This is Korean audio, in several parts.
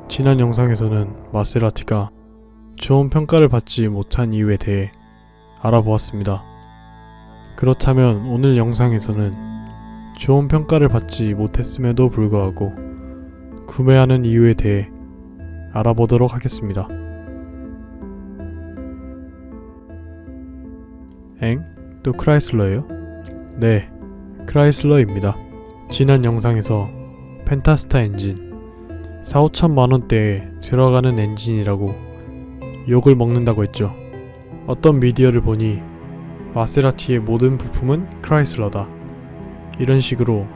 지난 영상에서는 마세라티가 좋은 평가를 받지 못한 이유에 대해 알아보았습니다. 그렇다면 오늘 영상에서는 좋은 평가를 받지 못했음에도 불구하고 구매하는 이유에 대해 알아보도록 하겠습니다. 엥? 또 크라이슬러예요? 네, 크라이슬러입니다. 지난 영상에서 펜타스타 엔진 4,5천만원대에 들어가는 엔진이라고 욕을 먹는다고 했죠. 어떤 미디어를 보니 마세라티의 모든 부품은 크라이슬러다, 이런 식으로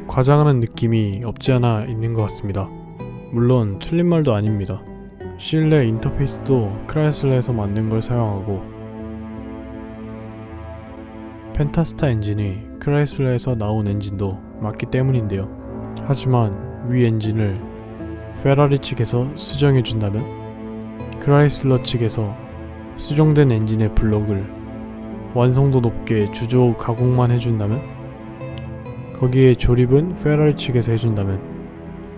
과장하는 느낌이 없지 않아 있는 것 같습니다. 물론 틀린 말도 아닙니다. 실내 인터페이스도 크라이슬러에서 만든 걸 사용하고 펜타스타 엔진이 크라이슬러에서 나온 엔진도 맞기 때문인데요. 하지만 위 엔진을 페라리 측에서 수정해준다면, 크라이슬러 측에서 수정된 엔진의 블록을 완성도 높게 주조 가공만 해준다면, 거기에 조립은 페라리 측에서 해준다면,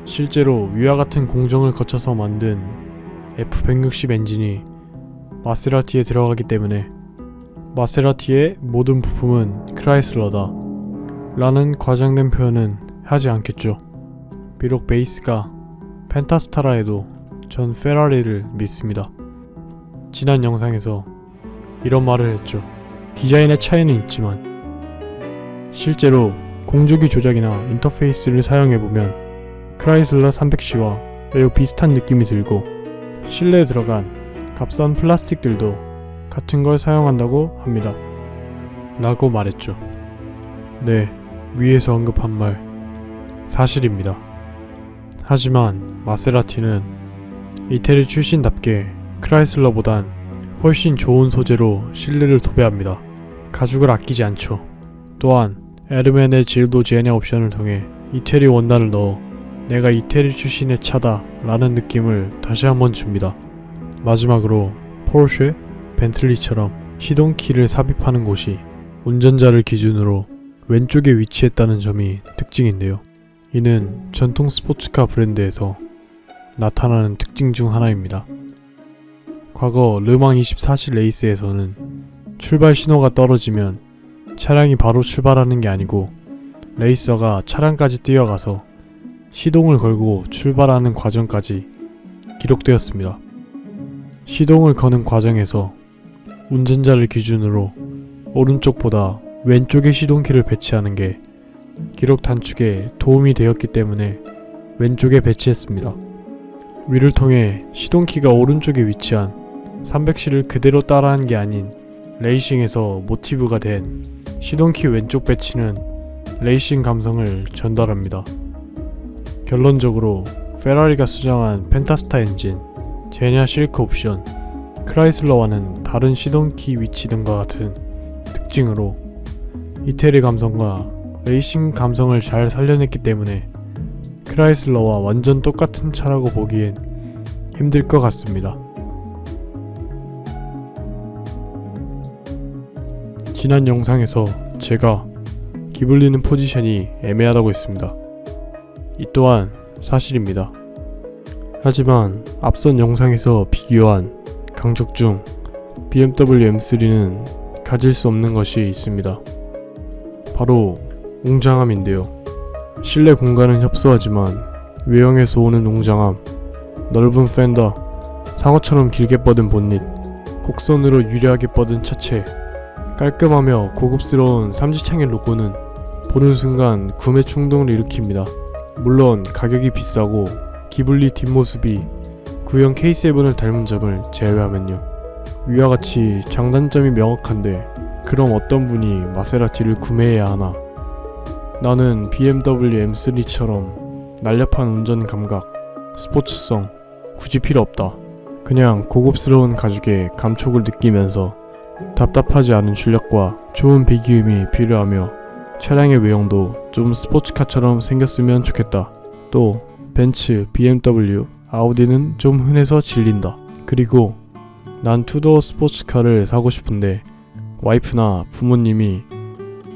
실제로 위와 같은 공정을 거쳐서 만든 F160 엔진이 마세라티에 들어가기 때문에 마세라티의 모든 부품은 크라이슬러다 라는 과장된 표현은 하지 않겠죠. 비록 베이스가 펜타스타라 해도 전 페라리를 믿습니다. 지난 영상에서 이런 말을 했죠. 디자인의 차이는 있지만 실제로 공조기 조작이나 인터페이스를 사용해보면 크라이슬러 300C와 매우 비슷한 느낌이 들고, 실내에 들어간 값싼 플라스틱들도 같은 걸 사용한다고 합니다. 라고 말했죠. 네, 위에서 언급한 말 사실입니다. 하지만 마세라티는 이태리 출신답게 크라이슬러보단 훨씬 좋은 소재로 실내를 도배합니다. 가죽을 아끼지 않죠. 또한 에르멘의 질도 제한의 옵션을 통해 이태리 원단을 넣어 내가 이태리 출신의 차다 라는 느낌을 다시 한번 줍니다. 마지막으로 포르쉐, 벤틀리처럼 시동키를 삽입하는 곳이 운전자를 기준으로 왼쪽에 위치했다는 점이 특징인데요. 이는 전통 스포츠카 브랜드에서 나타나는 특징 중 하나입니다. 과거 르망 24시 레이스에서는 출발 신호가 떨어지면 차량이 바로 출발하는 게 아니고 레이서가 차량까지 뛰어가서 시동을 걸고 출발하는 과정까지 기록되었습니다. 시동을 거는 과정에서 운전자를 기준으로 오른쪽보다 왼쪽에 시동키를 배치하는 게 기록 단축에 도움이 되었기 때문에 왼쪽에 배치했습니다. 위를 통해 시동키가 오른쪽에 위치한 300C를 그대로 따라한 게 아닌 레이싱에서 모티브가 된 시동키 왼쪽 배치는 레이싱 감성을 전달합니다. 결론적으로 페라리가 수정한 펜타스타 엔진, 제냐 실크 옵션, 크라이슬러와는 다른 시동키 위치 등과 같은 특징으로 이태리 감성과 레이싱 감성을 잘 살려냈기 때문에 크라이슬러와 완전 똑같은 차라고 보기엔 힘들 것 같습니다. 지난 영상에서 제가 기불리는 포지션이 애매하다고 했습니다. 이 또한 사실입니다. 하지만 앞선 영상에서 비교한 강적 중 BMW M3는 가질 수 없는 것이 있습니다. 바로 웅장함인데요. 실내 공간은 협소하지만 외형에서 오는 웅장함, 넓은 펜더, 상어처럼 길게 뻗은 본닛, 곡선으로 유려하게 뻗은 차체, 깔끔하며 고급스러운 삼지창의 로고는 보는 순간 구매 충동을 일으킵니다. 물론 가격이 비싸고 기블리 뒷모습이 구형 K7을 닮은 점을 제외하면요. 위와 같이 장단점이 명확한데 그럼 어떤 분이 마세라티를 구매해야 하나? 나는 BMW M3처럼 날렵한 운전 감각, 스포츠성 굳이 필요 없다. 그냥 고급스러운 가죽의 감촉을 느끼면서 답답하지 않은 출력과 좋은 배기음이 필요하며 차량의 외형도 좀 스포츠카처럼 생겼으면 좋겠다. 또 벤츠, BMW, 아우디는 좀 흔해서 질린다. 그리고 난 투도어 스포츠카를 사고 싶은데 와이프나 부모님이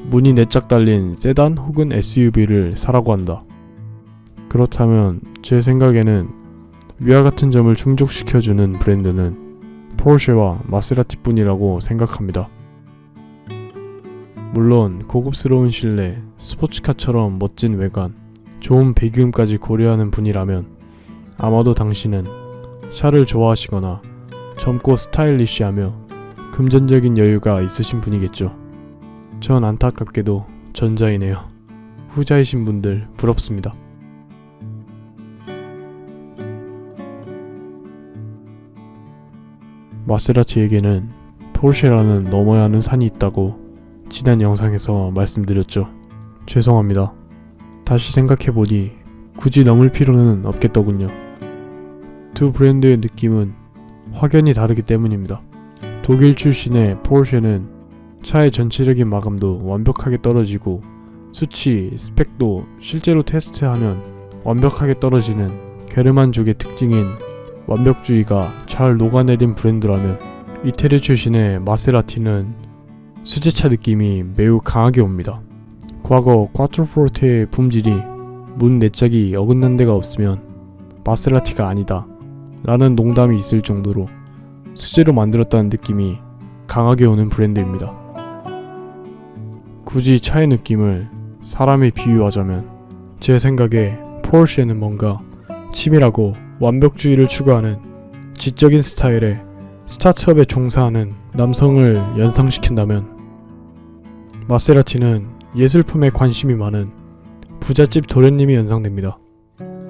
문이 내짝 달린 세단 혹은 SUV를 사라고 한다. 그렇다면 제 생각에는 위와 같은 점을 충족시켜주는 브랜드는 포르쉐와 마세라티뿐이라고 생각합니다. 물론 고급스러운 실내, 스포츠카처럼 멋진 외관, 좋은 배기음까지 고려하는 분이라면 아마도 당신은 차를 좋아하시거나 젊고 스타일리시하며 금전적인 여유가 있으신 분이겠죠. 전 안타깝게도 전자이네요. 후자이신 분들 부럽습니다. 마세라티에게는 포르쉐라는 넘어야 하는 산이 있다고 지난 영상에서 말씀드렸죠. 죄송합니다. 다시 생각해보니 굳이 넘을 필요는 없겠더군요. 두 브랜드의 느낌은 확연히 다르기 때문입니다. 독일 출신의 포르쉐는 차의 전체적인 마감도 완벽하게 떨어지고 수치, 스펙도 실제로 테스트하면 완벽하게 떨어지는 게르만족의 특징인 완벽주의가 잘 녹아내린 브랜드라면 이태리 출신의 마세라티는 수제차 느낌이 매우 강하게 옵니다. 과거 꽈트로포르테의 품질이 문 4짝이 어긋난 데가 없으면 마세라티가 아니다 라는 농담이 있을 정도로 수제로 만들었다는 느낌이 강하게 오는 브랜드입니다. 굳이 차의 느낌을 사람에 비유하자면 제 생각에 포르쉐는 뭔가 치밀하고 완벽주의를 추구하는 지적인 스타일의 스타트업에 종사하는 남성을 연상시킨다면 마세라티는 예술품에 관심이 많은 부잣집 도련님이 연상됩니다.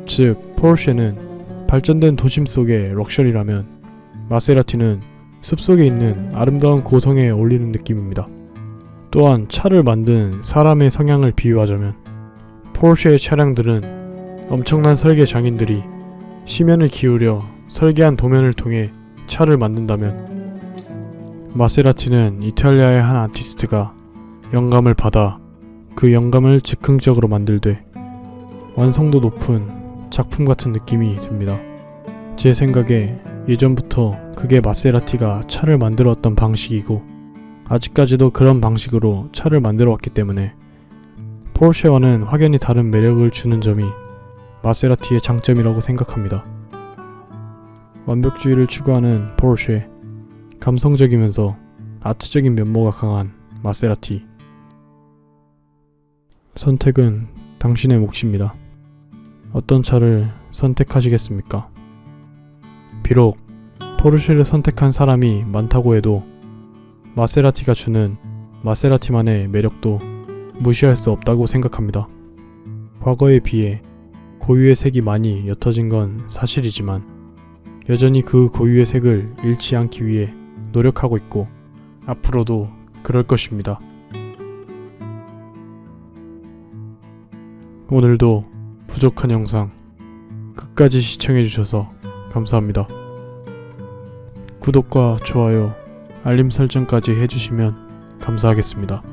즉 포르쉐는 발전된 도심 속의 럭셔리라면 마세라티는 숲속에 있는 아름다운 고성에 어울리는 느낌입니다. 또한 차를 만든 사람의 성향을 비유하자면 포르쉐의 차량들은 엄청난 설계 장인들이 심연을 기울여 설계한 도면을 통해 차를 만든다면 마세라티는 이탈리아의 한 아티스트가 영감을 받아 그 영감을 즉흥적으로 만들되 완성도 높은 작품 같은 느낌이 듭니다. 제 생각에 예전부터 그게 마세라티가 차를 만들어왔던 방식이고 아직까지도 그런 방식으로 차를 만들어왔기 때문에 포르쉐와는 확연히 다른 매력을 주는 점이 마세라티의 장점이라고 생각합니다. 완벽주의를 추구하는 포르쉐, 감성적이면서 아트적인 면모가 강한 마세라티. 선택은 당신의 몫입니다. 어떤 차를 선택하시겠습니까? 비록 포르쉐를 선택한 사람이 많다고 해도 마세라티가 주는 마세라티만의 매력도 무시할 수 없다고 생각합니다. 과거에 비해 고유의 색이 많이 옅어진 건 사실이지만 여전히 그 고유의 색을 잃지 않기 위해 노력하고 있고 앞으로도 그럴 것입니다. 오늘도 부족한 영상 끝까지 시청해주셔서 감사합니다. 구독과 좋아요, 알림 설정까지 해주시면 감사하겠습니다.